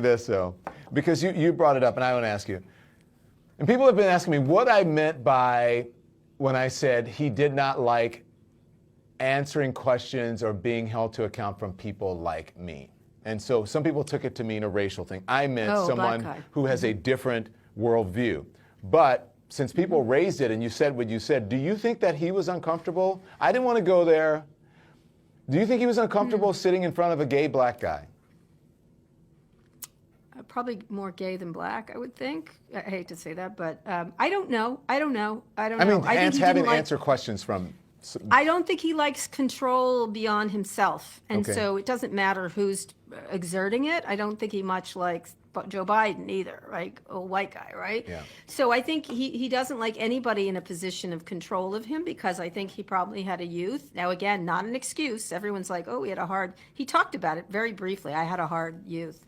this though, because you brought it up, and I want to ask you. And people have been asking me what I meant by when I said he did not like answering questions or being held to account from people like me. And so some people took it to mean a racial thing. I meant someone who has a different worldview. But since people raised it and you said what you said, do you think that he was uncomfortable? I didn't want to go there. Do you think he was uncomfortable sitting in front of a gay black guy? Probably more gay than black, I would think. I hate to say that, but I don't know. I mean, having to answer questions from... I don't think he likes control beyond himself. And so it doesn't matter who's exerting it. I don't think he much likes Joe Biden either, right? A white guy, right? Yeah. So I think he doesn't like anybody in a position of control of him, because I think he probably had a youth. Now, again, not an excuse. Everyone's like, oh, he talked about it very briefly. I had a hard youth.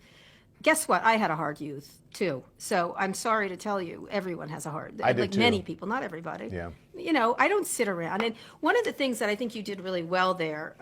Guess what? I had a hard youth too. So I'm sorry to tell you, everyone has a hard. I did too. Many people, not everybody. Yeah. You know, I don't sit around. And one of the things that I think you did really well there,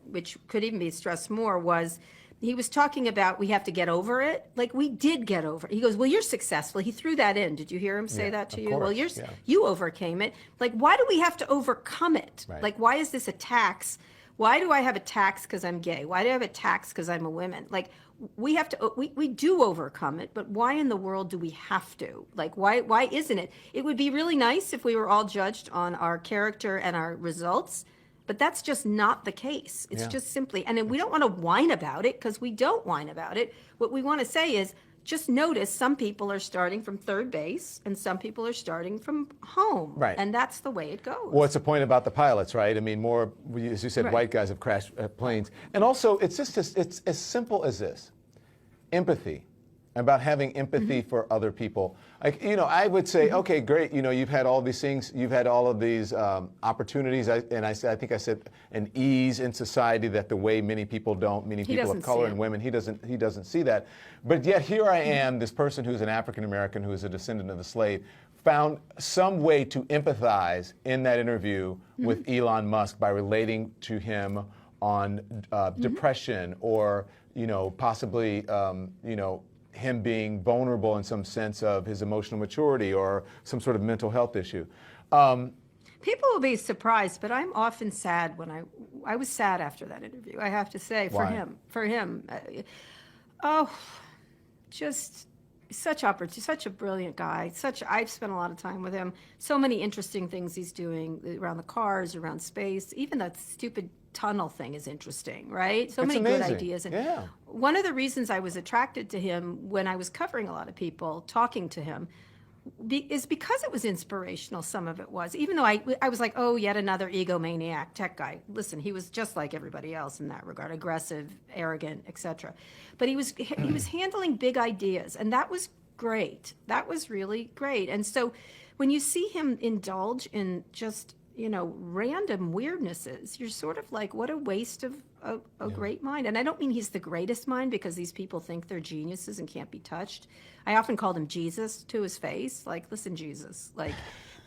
which could even be stressed more, was he was talking about we have to get over it. Like, we did get over it. He goes, well, you're successful. He threw that in. Did you hear him say that to you? Course. Well, you overcame it. Like, why do we have to overcome it? Right. Like, why is this a tax? Why do I have a tax because I'm gay? Why do I have a tax because I'm a woman? Like, we do overcome it, but why in the world do we have to? Like, why isn't it? It would be really nice if we were all judged on our character and our results, but that's just not the case. It's just simply, and then we don't want to whine about it, because we don't whine about it. What we want to say is, just notice some people are starting from third base and some people are starting from home. Right. And that's the way it goes. Well, it's the point about the pilots, right? I mean, more, as you said, white guys have crashed planes. And also, it's it's as simple as this. Empathy. About having empathy for other people. Like, you know, I would say, okay, great, you know, you've had all these things, you've had all of these opportunities, I think I said an ease in society that the way many people don't, many people of color and women, he doesn't see that. But yet here I am, this person who's an African American, who is a descendant of a slave, found some way to empathize in that interview with Elon Musk by relating to him on depression, or, you know, possibly, you know, him being vulnerable in some sense of his emotional maturity or some sort of mental health issue. People will be surprised, but I'm often sad when I was sad after that interview, I have to say, for him. Just such a brilliant guy. I've spent a lot of time with him. So many interesting things he's doing around the cars, around space. Even that stupid tunnel thing is interesting, right? So many good ideas. And one of the reasons I was attracted to him when I was covering a lot of people, talking to him, is because it was inspirational. Some of it was, even though I was like, oh, yet another egomaniac tech guy. Listen, he was just like everybody else in that regard, aggressive, arrogant, etc. But he was handling big ideas, and that was great. That was really great. And so when you see him indulge in just, you know, random weirdnesses, you're sort of like, what a waste of a great mind. And I don't mean he's the greatest mind, because these people think they're geniuses and can't be touched. I often called him Jesus to his face, like, listen, Jesus, like,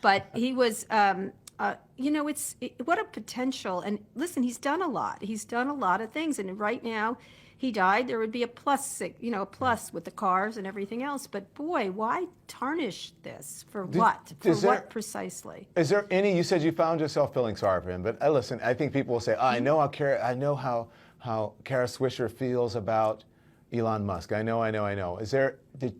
but he was, you know, what a potential. And listen, he's done a lot. He's done a lot of things. And right now, he died, there would be a plus with the cars and everything else. But boy, why tarnish this? For what? For what precisely? Is there any, you said you found yourself feeling sorry for him, but listen, I think people will say, I know how Kara Swisher feels about Elon Musk. I know.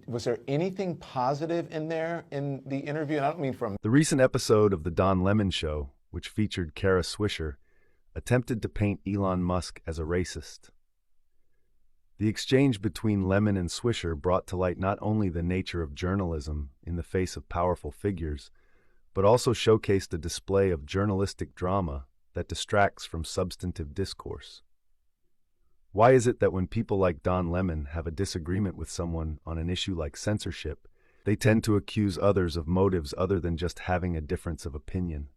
Was there anything positive in there in the interview? And I don't mean from... The recent episode of The Don Lemon Show, which featured Kara Swisher, attempted to paint Elon Musk as a racist. The exchange between Lemon and Swisher brought to light not only the nature of journalism in the face of powerful figures, but also showcased a display of journalistic drama that distracts from substantive discourse. Why is it that when people like Don Lemon have a disagreement with someone on an issue like censorship, they tend to accuse others of motives other than just having a difference of opinion?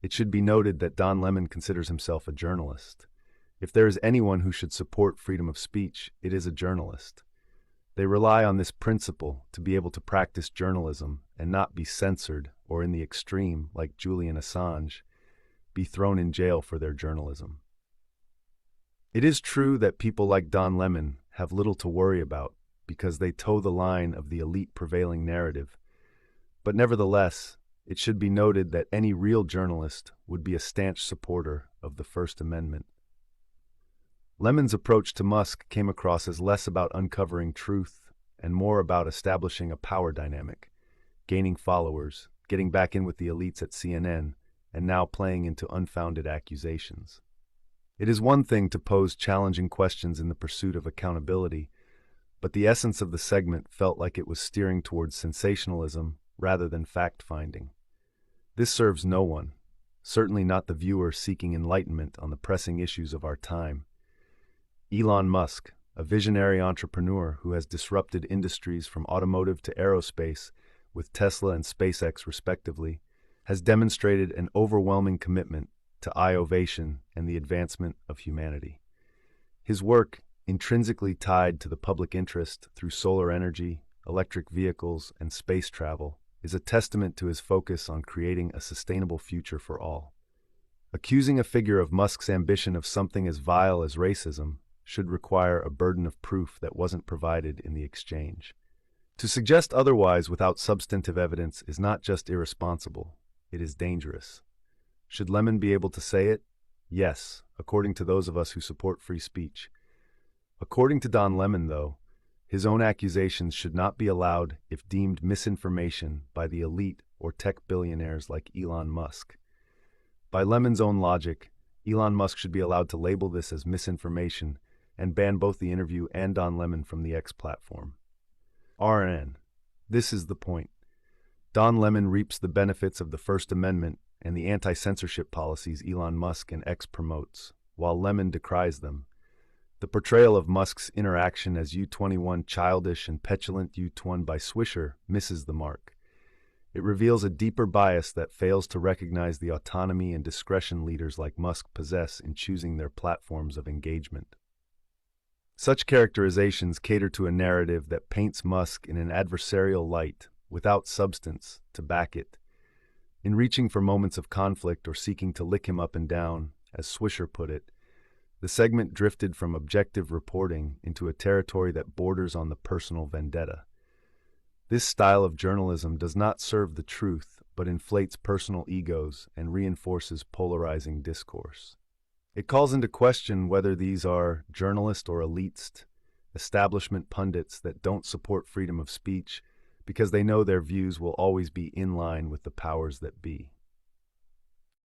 It should be noted that Don Lemon considers himself a journalist. If there is anyone who should support freedom of speech, it is a journalist. They rely on this principle to be able to practice journalism and not be censored, or in the extreme, like Julian Assange, be thrown in jail for their journalism. It is true that people like Don Lemon have little to worry about because they toe the line of the elite prevailing narrative. But nevertheless, it should be noted that any real journalist would be a stanch supporter of the First Amendment. Lemon's approach to Musk came across as less about uncovering truth and more about establishing a power dynamic, gaining followers, getting back in with the elites at CNN, and now playing into unfounded accusations. It is one thing to pose challenging questions in the pursuit of accountability, but the essence of the segment felt like it was steering towards sensationalism rather than fact-finding. This serves no one, certainly not the viewer seeking enlightenment on the pressing issues of our time. Elon Musk, a visionary entrepreneur who has disrupted industries from automotive to aerospace with Tesla and SpaceX respectively, has demonstrated an overwhelming commitment to innovation and the advancement of humanity. His work, intrinsically tied to the public interest through solar energy, electric vehicles, and space travel, is a testament to his focus on creating a sustainable future for all. Accusing a figure of Musk's ambition of something as vile as racism should require a burden of proof that wasn't provided in the exchange. To suggest otherwise without substantive evidence is not just irresponsible, it is dangerous. Should Lemon be able to say it? Yes, according to those of us who support free speech. According to Don Lemon, though, his own accusations should not be allowed if deemed misinformation by the elite or tech billionaires like Elon Musk. By Lemon's own logic, Elon Musk should be allowed to label this as misinformation and ban both the interview and Don Lemon from the X platform. RN. This is the point. Don Lemon reaps the benefits of the First Amendment and the anti-censorship policies Elon Musk and X promotes, while Lemon decries them. The portrayal of Musk's interaction as U21 childish and petulant U21 by Swisher misses the mark. It reveals a deeper bias that fails to recognize the autonomy and discretion leaders like Musk possess in choosing their platforms of engagement. Such characterizations cater to a narrative that paints Musk in an adversarial light, without substance to back it. In reaching for moments of conflict or seeking to lick him up and down, as Swisher put it, the segment drifted from objective reporting into a territory that borders on the personal vendetta. This style of journalism does not serve the truth, but inflates personal egos and reinforces polarizing discourse. It calls into question whether these are journalist or elitist, establishment pundits that don't support freedom of speech because they know their views will always be in line with the powers that be.